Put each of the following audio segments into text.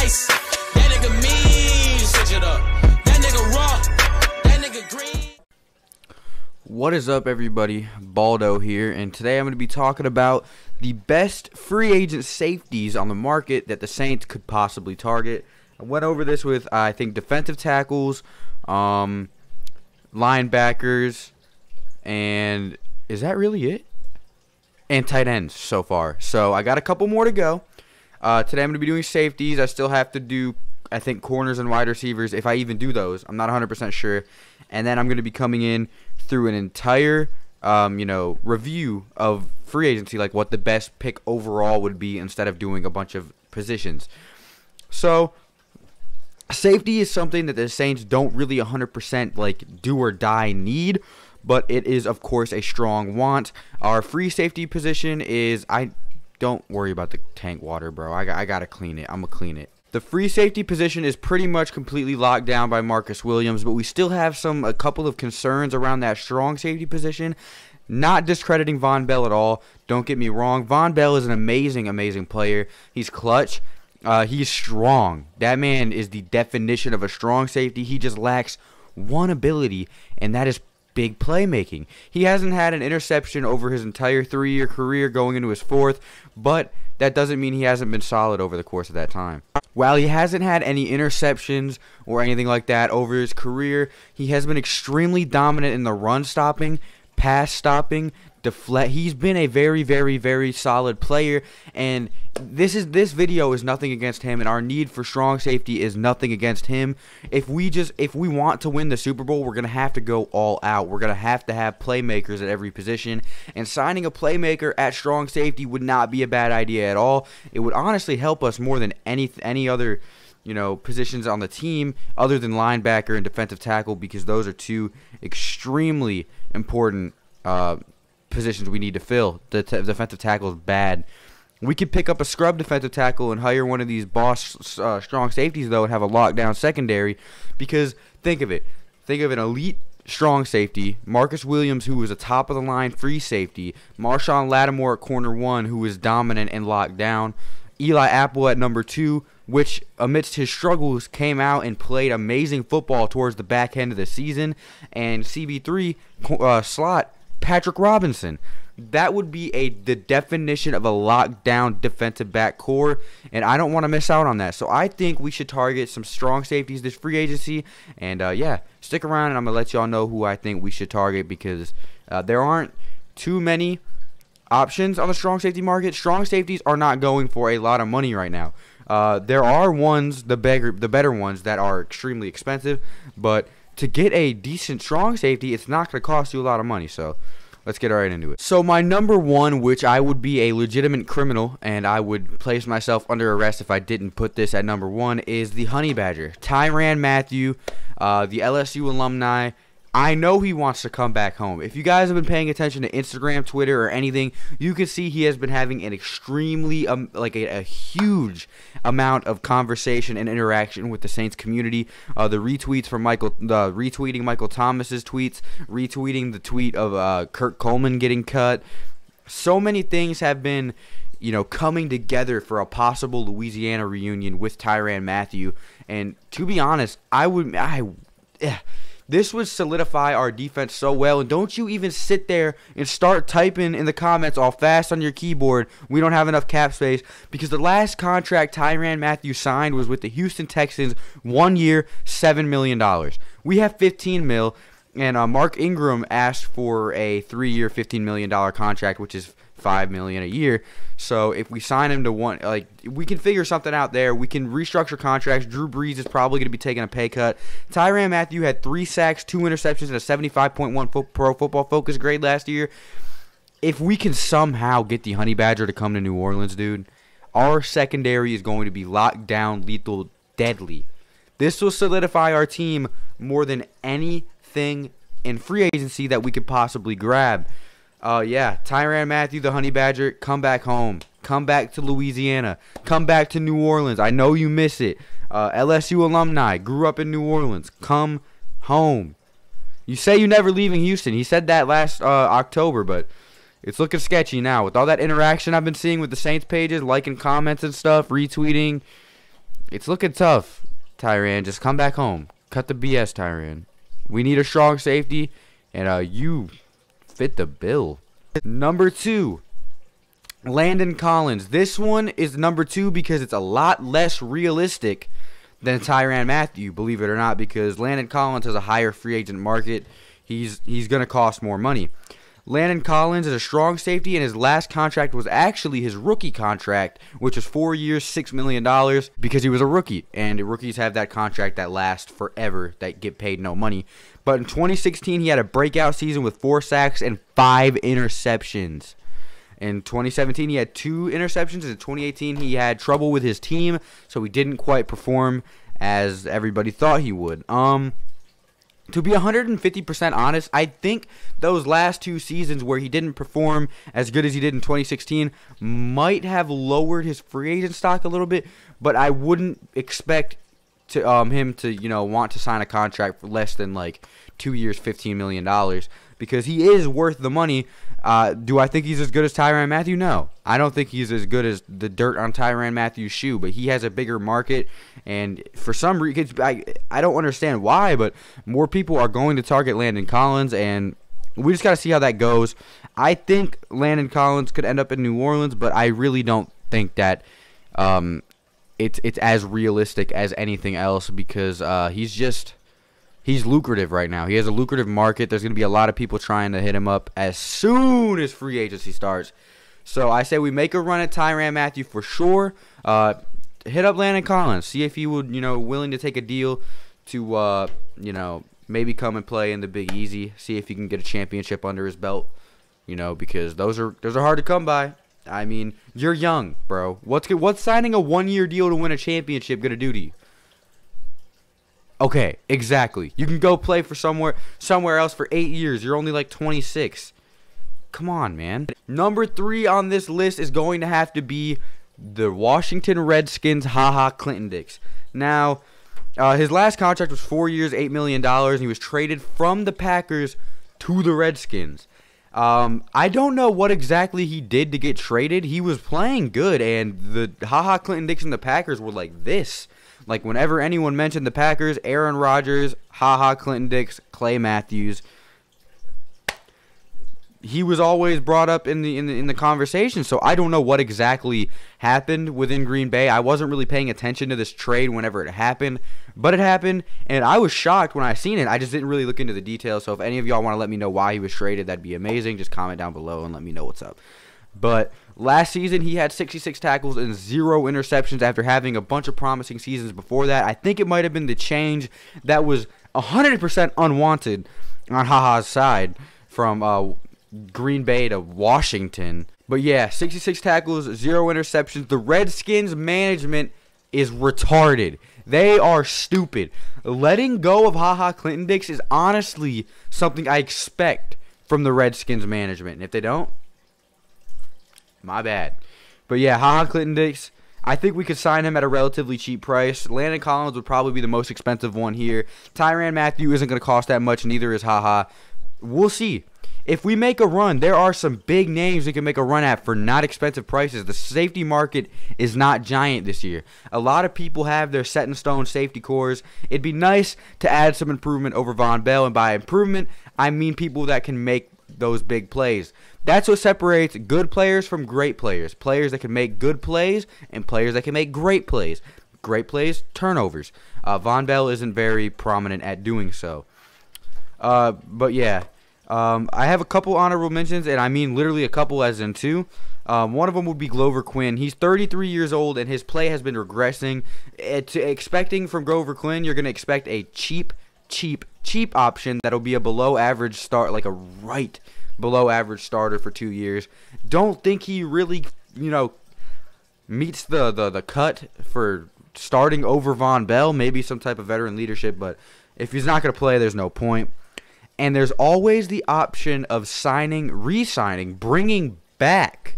ice. That nigga mean, switch it up. That nigga raw. That nigga green. What is up, everybody? Baldo here, and today I'm going to be talking about the best free agent safeties on the market that the Saints could possibly target. I went over this with, I think, defensive tackles, linebackers, and is that really it? And tight ends so far. So I got a couple more to go. Today I'm going to be doing safeties. I still have to do, I think, corners and wide receivers, if I even do those. I'm not 100% sure. And then I'm going to be coming in through an entire, review of free agency, like what the best pick overall would be instead of doing a bunch of positions. So safety is something that the Saints don't really 100% like do or die need, but it is, of course, a strong want. Our free safety position is, don't worry about the tank water, bro. I gotta clean it. I'm gonna clean it. The free safety position is pretty much completely locked down by Marcus Williams, but we still have a couple of concerns around that strong safety position. Not discrediting Von Bell at all. Don't get me wrong. Von Bell is an amazing, amazing player. He's clutch. He's strong. That man is the definition of a strong safety. He just lacks one ability, and that is big playmaking. He hasn't had an interception over his entire 3-year career, going into his 4th, but that doesn't mean he hasn't been solid over the course of that time. While he hasn't had any interceptions or anything like that over his career, he has been extremely dominant in the run stopping, pass stopping, deflect. He's been a very, very, very solid player, and this video is nothing against him, and our need for strong safety is nothing against him. If we want to win the Super Bowl, we're gonna have to go all out. We're gonna have playmakers at every position, and signing a playmaker at strong safety would not be a bad idea at all. It would honestly help us more than any other positions on the team other than linebacker and defensive tackle, because those are two extremely important positions we need to fill. The defensive tackle is bad. We could pick up a scrub defensive tackle and hire one of these boss strong safeties, though, and have a lockdown secondary, because think of it. Think of an elite strong safety, Marcus Williams, who is a top-of-the-line free safety, Marshawn Lattimore at corner 1, who is dominant and locked down, Eli Apple at number 2, which amidst his struggles came out and played amazing football towards the back end of the season, and CB3 slot Patrick Robinson. That would be the definition of a lockdown defensive back core, and I don't want to miss out on that. So I think we should target some strong safeties this free agency, and yeah, stick around and I'm going to let y'all know who I think we should target, because there aren't too many options on the strong safety market. Strong safeties are not going for a lot of money right now. There are ones, the better ones, that are extremely expensive, but to get a decent strong safety, it's not going to cost you a lot of money. So let's get right into it. So my number one, which I would be a legitimate criminal and I would place myself under arrest if I didn't put this at number 1, is the Honey Badger, Tiran Matthew, the LSU alumni. I know he wants to come back home. If you guys have been paying attention to Instagram, Twitter, or anything, you can see he has been having an extremely, a huge amount of conversation and interaction with the Saints community. The retweets from retweeting Michael Thomas's tweets, retweeting the tweet of Kurt Coleman getting cut. So many things have been, coming together for a possible Louisiana reunion with Tiran Matthew. And to be honest, this would solidify our defense so well. And don't you even sit there and start typing in the comments all fast on your keyboard, we don't have enough cap space, because the last contract Tiran Matthew signed was with the Houston Texans, 1 year, $7 million. We have $15 million, and Mark Ingram asked for a 3-year, $15 million contract, which is $5 million a year. So if we sign him to one, we can figure something out there. We can restructure contracts. Drew Brees is probably going to be taking a pay cut. Tiran Matthew had 3 sacks, 2 interceptions, and a 75.1 Pro Football Focus grade last year. If we can somehow get the Honey Badger to come to New Orleans, dude, our secondary is going to be locked down, lethal, deadly. This will solidify our team more than anything in free agency that we could possibly grab. Yeah, Tiran Matthew, the Honey Badger, come back home. Come back to Louisiana. Come back to New Orleans. I know you miss it. LSU alumni, grew up in New Orleans. Come home. You say you're never leaving Houston. He said that last October, but it's looking sketchy now. With all that interaction I've been seeing with the Saints pages, liking comments and stuff, retweeting, It's looking tough, Tiran. Just come back home. Cut the BS, Tiran. We need a strong safety, and you fit the bill. Number 2, Landon Collins. This one is number 2 because it's a lot less realistic than Tiran Matthew, believe it or not, because Landon Collins has a higher free agent market. He's going to cost more money. Landon Collins is a strong safety, and his last contract was actually his rookie contract, which was 4 years, $6 million, because he was a rookie. And rookies have that contract that lasts forever, that get paid no money. But in 2016, he had a breakout season with 4 sacks and 5 interceptions. In 2017, he had 2 interceptions. In 2018, he had trouble with his team, so he didn't quite perform as everybody thought he would. To be 150% honest, I think those last 2 seasons where he didn't perform as good as he did in 2016 might have lowered his free agent stock a little bit, but I wouldn't expect to him to want to sign a contract for less than like 2 years, $15 million, because he is worth the money. Do I think he's as good as Tiran Matthew? No. I don't think he's as good as the dirt on Tiran Matthew's shoe, but he has a bigger market, and for some reason, I don't understand why, but more people are going to target Landon Collins, and we just got to see how that goes. I think Landon Collins could end up in New Orleans, but I really don't think that it's as realistic as anything else, because he's lucrative right now. He has a lucrative market. There's going to be a lot of people trying to hit him up as soon as free agency starts. So I say we make a run at Tiran Matthew for sure. Hit up Landon Collins. See if he would, willing to take a deal to, maybe come and play in the Big Easy. See if he can get a championship under his belt. Because those are hard to come by. I mean, you're young, bro. What's signing a 1-year deal to win a championship gonna do to you? Okay, exactly. You can go play for somewhere else for 8 years. You're only like 26. Come on, man. Number 3 on this list is going to have to be the Washington Redskins' Clinton Dix. Now, his last contract was 4 years, $8 million, and he was traded from the Packers to the Redskins. I don't know what exactly he did to get traded. He was playing good, and the Clinton Dix and the Packers were like this. Like, whenever anyone mentioned the Packers, Aaron Rodgers, Clinton Dix, Clay Matthews, he was always brought up in the conversation. So I don't know what exactly happened within Green Bay. I wasn't really paying attention to this trade whenever it happened, but it happened, and I was shocked when I seen it. I just didn't really look into the details. So if any of y'all want to let me know why he was traded, that'd be amazing. Just comment down below and let me know what's up. But last season, he had 66 tackles and 0 interceptions after having a bunch of promising seasons before that. I think it might have been the change that was 100% unwanted on HaHa's side from Green Bay to Washington. But yeah, 66 tackles, 0 interceptions. The Redskins management is retarded. They are stupid. Letting go of Clinton Dix is honestly something I expect from the Redskins management. And if they don't, my bad. But yeah, Clinton Dix, I think we could sign him at a relatively cheap price. Landon Collins would probably be the most expensive one here. Tiran Matthew isn't going to cost that much, neither is We'll see. If we make a run, there are some big names we can make a run at for not expensive prices. The safety market is not giant this year. A lot of people have their set-in-stone safety cores. It'd be nice to add some improvement over Von Bell, and by improvement, I mean people that can make those big plays. That's what separates good players from great players. Players that can make good plays and players that can make great plays. Great plays, turnovers. Von Bell isn't very prominent at doing so. But yeah, I have a couple honorable mentions, and I mean literally a couple as in 2. One of them would be Glover Quinn. He's 33 years old, and his play has been regressing. Expecting from Glover Quinn, you're going to expect a cheap option that'll be a below average start, like a right below average starter for 2 years. Don't think he really, meets the cut for starting over Von Bell. Maybe some type of veteran leadership, but if he's not going to play, there's no point. And there's always the option of re-signing, bringing back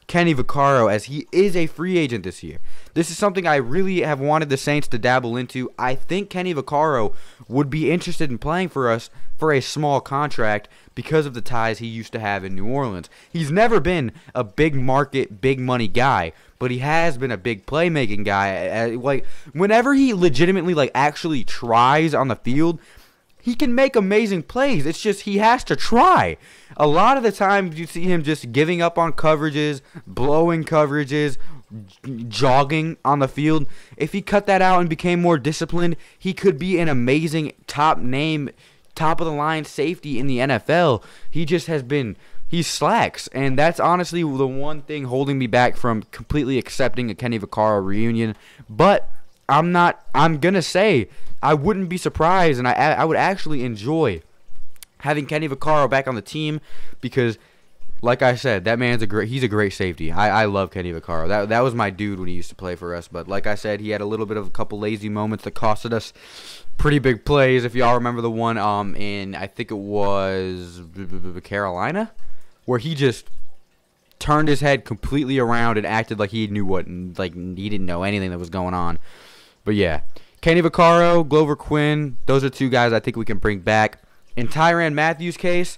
Kenny Vaccaro, as he is a free agent this year. This is something I really have wanted the Saints to dabble into. I think Kenny Vaccaro would be interested in playing for us for a small contract because of the ties he used to have in New Orleans. He's never been a big market, big money guy, but he has been a big playmaking guy. Like, whenever he legitimately, like, actually tries on the field, he can make amazing plays. It's just he has to try. A lot of the times you see him just giving up on coverages, blowing coverages, jogging on the field. If he cut that out and became more disciplined, he could be an amazing top of the line safety in the NFL. He just has been, he slacks, and that's honestly the one thing holding me back from completely accepting a Kenny Vaccaro reunion. But I'm gonna say I wouldn't be surprised, and I would actually enjoy having Kenny Vaccaro back on the team because, like I said, that man's he's a great safety. I love Kenny Vaccaro. That was my dude when he used to play for us. But like I said, he had a little bit of a couple lazy moments that costed us pretty big plays. If y'all remember the one in, I think it was Carolina, where he just turned his head completely around and acted like he knew like he didn't know anything that was going on. But yeah, Kenny Vaccaro, Glover Quinn, those are two guys I think we can bring back. In Tiran Matthew's case,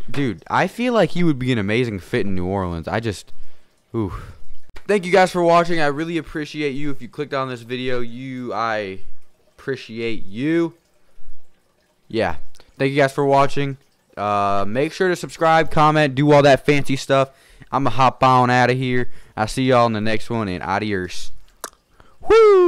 dude, I feel like he would be an amazing fit in New Orleans. Thank you guys for watching. I really appreciate you. If you clicked on this video, I appreciate you. Yeah, thank you guys for watching. Make sure to subscribe, comment, do all that fancy stuff. I'm gonna hop on out of here. I'll see y'all in the next one, and adios. Woo!